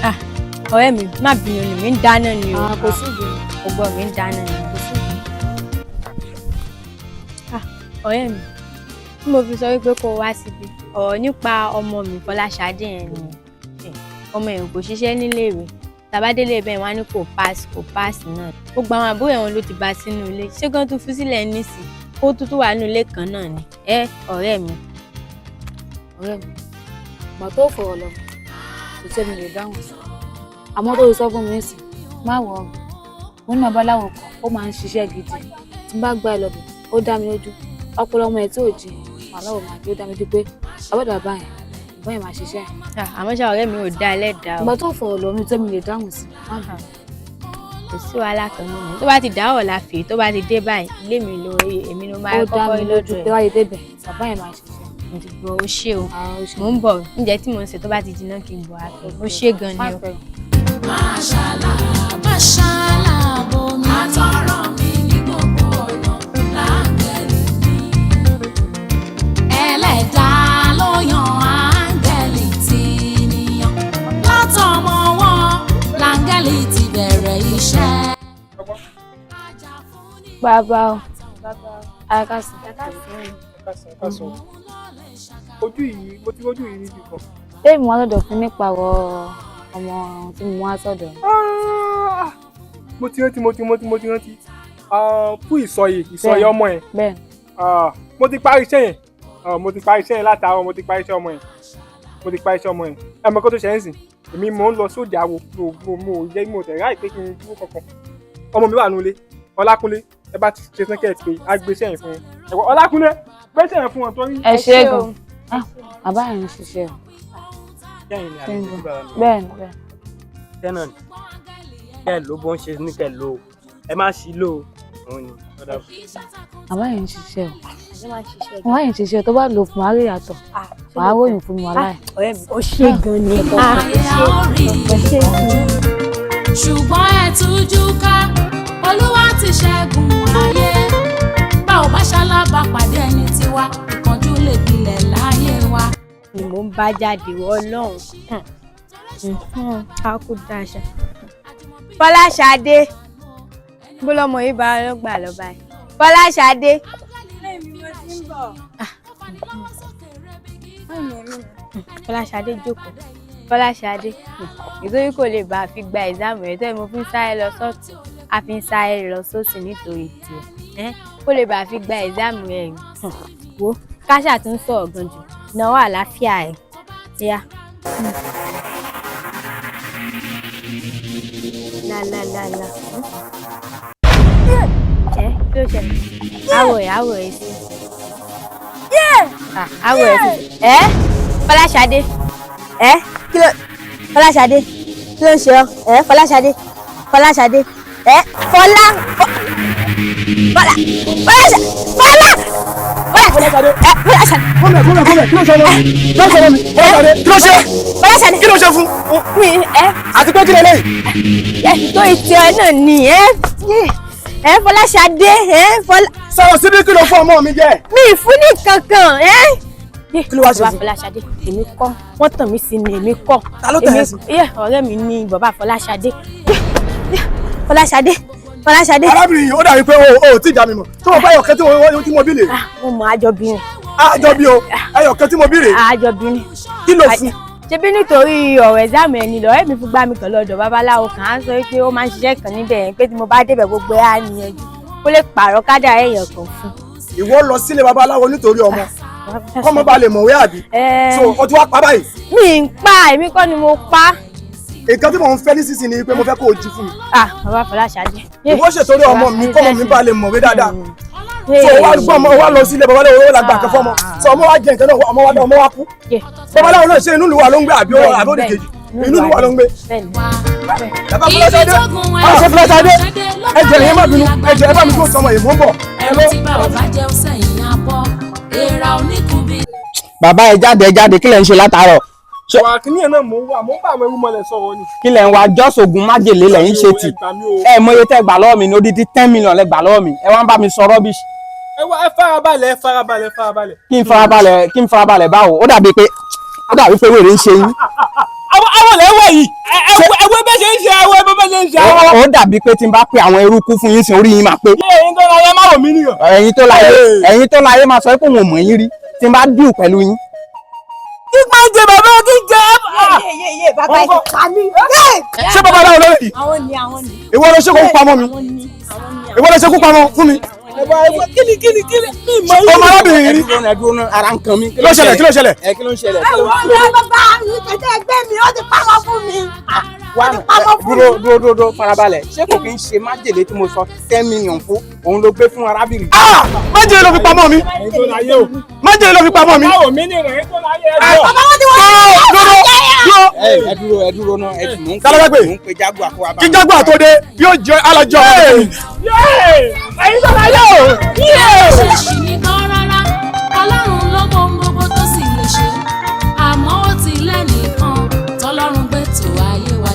Ah, ọ̀rẹ́ mi, má bínú ni mi ń dáná ni o. Kò sí ìbínú. Ọgbọ́n mi ń dáná ni kò sí ìbínú. Ọ̀rẹ́ mi, tí mo fi sọ wípé kó wá síbi ọ̀rọ̀ nípa ọmọ mi Fọláṣadé yẹn ni ọmọ yẹn kò ṣiṣẹ́ níléèwé tàbádélé bẹ́ẹ̀ wọ́n á ní kò pass náà. Gbogbo àwọn àbúrò ẹ̀wọ̀n ló ti bá sínú ilé ṣé kán tún fi sílẹ̀ nísì kó tútù wà nínú ilé kan náà ni. Ọ̀rẹ́ mi. Mà tó fọ̀rọ̀ lọ kò tẹ́ mi lè dáhùn sí. Àmọ́ tó sọ fún mi sí má wọ̀ ọ́. Mo ní babaláwo kan ó máa ń ṣiṣẹ́ gidi. Tí n bá gbá ẹ lọ́bẹ̀ ó dá mi lójú. Ọpọlọ ọmọ ẹ̀ tí ò jí màláwo máa gbé ó dá mi lójú pé àbọ̀dà báyìí ìbọn yẹn máa ṣiṣẹ́. Àmọ́ ṣá ọ̀rẹ́ mi ò dá ẹlẹ́dàá o. Ìgbà tó fọ̀rọ̀ lọ mi tẹ́ mi lè dáhùn sí. Kò sí wàhálà kan nínú tó bá ti dáwọ̀ la fèé tó bá ti dé báyìí ilé mi ló èmi ló máa kọ́kọ́ lọ́dọ̀ ẹ̀. Tó bá ti débẹ̀ bàbá yẹn máa ṣiṣẹ́. Mo ti gbọ́ ó ṣe o mò ń bọ̀ oúnjẹ tí mo ń ṣe tó bá ti jiná kí n bọ̀ àtọ̀ ó ṣe gan ni o. Máṣàlá bomi àtọ̀rọ̀ mi ní gbogbo ọ̀nà láńgẹ̀lì mi. Ẹlẹ́dàá ló yan áńgẹ̀lì tí níyàn. Látọmọ wọn láńgẹ̀lì ti bẹ̀rẹ̀ iṣẹ́. Bàbá o. Akásùn. Ojú yìí mo ti rójú yìí níbi kan. Ṣé mo wá sọ́dọ̀ fún nípa ọ̀rọ̀ ọmọ tí mo wá sọ́dọ̀? Mo ti rántí. Fún ìsọyè ọmọ yẹn. Bẹ́ẹ̀. Mo ti parí iṣẹ́ yẹn látàárọ̀ mo ti parí iṣẹ́ ọmọ yẹn. Ẹ mọ̀ kó tó ṣe ń sìn. Èmi mò ń lọ sóde àwo mo tẹ̀ ráì pé kí n dúró kankan. Ọmọ mi wà nulẹ̀ Ọlákúnlé ẹ bá ti ṣe tán kẹ́ ẹ̀ pé á gbé iṣẹ́ yẹn fún wọn. Ẹ̀wọ̀ Ọlákúnlé gbé iṣẹ́ yẹn fún wọn torí. Ẹ ṣe é gan. Bàbá yẹn ń ṣiṣẹ́ o. Bẹ́ẹ̀ ni. Tẹ́nà ni kẹ́ ló bó ń ṣe ní kẹ́ ló ẹ má ṣí lò òun ni. Bàbá yẹn ń ṣiṣẹ́ o. Bàbá yẹn ń ṣiṣẹ́ tó bá lò fún wa rí yàtọ̀. Wàá ròyìn fún mi wà láì. Ọ̀rẹ́ mi ó ṣe gan ni. Ṣùgbọ́n ẹ tújú ká Olúwa ti ṣẹ́gun ayé. Bá ò bá ṣalábà pàdé ẹni tiwa ìkánjú lè gbilẹ̀ láyé wa. Ni mò ń bá jáde Ọlọ́run a kú dáṣà. Fọláṣadé bó lọmọ yìí bá lọ gbà lọ báyìí. Fọláṣadé. Fọláṣadé jókòó. Fọláṣadé nítorí kò lè bá a fi gba ẹ̀sáàmù rẹ̀ tó yẹ mo fi ń sáré lọ sọ́ọ̀tún a fi ń sáré lọ sósì nítorí tiẹ̀ kó lè bá a fi gba ẹ̀sáàmù rẹ̀ wò káṣà tún sọ̀rọ̀ gan jù náwó àlàáfíà ẹ̀ yá. Lálálálá. Kí ló ṣẹlẹ̀? Àwọ̀ ẹ̀ sí. Àwọ̀ ẹ̀ sí. Fọláṣadé. Kí ló Fọláṣadé kí ló ń ṣe ọ́? Fọláṣadé. Fọláṣadé. Kí ló ṣe fún? Àti pé kí lè léyìí? Tó ìtì ẹ náà ni Fọláṣadé. Sọ̀rọ̀ síbí kí ló fún ọmọ mi jẹ́? Mi ì fún ní kankan. Kí ló wá ṣe fún? Fọláṣadé èmi kọ́ wọ́n tàn mí sí ni èmi kọ́. Ta ló tẹ̀ ẹ́ sí? Ọ̀rẹ́ mi ni bàbá Fọláṣadé. Fọláṣadé. Arábìnrin ó dàbí pé o tí ìjà mi mọ̀ tí mo bá ẹyọ̀kẹ́ tí mo bí rè. Mo mọ àjọbìnrin. Àjọbí o ẹyọ̀kẹ́ tí mo bí rè. Àjọbìnrin. Kí ló fún? Ṣebí nítorí ọ̀rọ̀ ẹ̀sáàmù ẹni lọ́rẹ́ mi fún gbá mi kan lọ́dọ̀ babaláwo kan á sọ pé ó máa ń ṣiṣẹ́ kan níbẹ̀ yẹn pé tí mo bá débẹ̀ gbogbo ẹ̀ á níyanjú kó lè pààrọ̀ kádà èèyàn kan fún. Ìwọ lọ sílé babaláwo nítorí ọmọ kọ́mọ bá lè mọ̀wé àbí. So o ti wá pa báyìí. Mi ń pa èmi kọ́ ni mo pa. Nǹkan tí mò ń fẹ́ nísinsìnyí ni pé mo fẹ́ kó o jí fún mi. Bàbá Fọláṣadé. Ìwọ ṣètòrí ọmọ mi kọ́mọ mi bá lè mọ̀wé dáadáa. So wá lọ sílé babaláwo ó la gbà kan fọ́mọ. So ọmọ wa jẹ nǹkan náà ọmọ wa kú. Babaláwo náà ṣe inú ìlú wa ló ń gbé àbí òde kejì. Inú ìlú wa ló ń gbé. Bàbá Fọláṣadé ẹ jẹ́ ìyẹn má bínú ẹ jẹ́ ẹ bá mi tó sọmọ yìí mò ń bọ̀. Bàbá ẹ jáde kí lẹ ń ṣe látàárọ̀. Wà kí ni ẹ̀ náà mò ń bá àwọn ẹrú mọ́lẹ̀ sọ̀rọ̀ ni. Kí lẹ ń wá jọ́sọ̀gùn májèlé lẹ́yìn ṣe tì. Ẹ mọ iye tẹ́ gbà lọ́wọ́ mi ní odidi 10 million lẹ gbà lọ́wọ́ mi. Ẹ wá ń bá mi sọ rubbish. Ẹ farabalẹ̀. Kí n farabalẹ̀ báwo? Ó dàbí pé wèrè ń ṣe yín. Àwọn lẹ́wọ̀ yìí ẹ ṣe ọ́. Ó dàbí pé tí n bá pe àwọn eruku fún yín sin orí yín máa pé. Ẹ̀yin tó láyé má wò mí nìyàn. Ẹ̀yin tó láyé máa sọ pé òun ò mọ̀ yín rí tí n bá dùn pẹ̀lú yín. Kí máa jẹ bàbá kí jẹ. Yé bàbá yìí pa mí. Ṣé bàbá dáhùn lórí yìí? Àwọn ni. Ìwọ ló ṣe kó pamọ́ mi. Ìwọ ló ṣe kó pamọ́ fún mi. Kíni. Ọmọ arábìnrin rí. Ẹ dúró ara ń kan mi. Kí ló ṣẹlẹ̀? Kí ló ń ṣẹlẹ̀? Ẹ wọ ọ̀rẹ́ bàbá ìkẹtẹ ẹgbẹ́ mi ó ti pamọ́ fún mi. Dúró farabalẹ̀. Ṣé kò kí ń ṣe májèlé tí mo sọ 10 million fún òun ló gbé fún arábìnrin? Májèlé ló fi pamọ́ mi. Májèlé ló fi pamọ́ mi. Bàbá wọn ti wọ́n. Ẹ dúró náà. Ẹ tì mú ń pe jágbà kó wa bá. Kí jágbà tó dé yóò jẹ alájọ. Ẹ̀yin tó láyé o. ṣe ṣì nìkan rárá ọlọ́run ló mọ ohun gbogbo tó sì lè ṣe àmọ́ ó ti lẹ́nìkan tọ́lọ́run gbé tó ayé wa.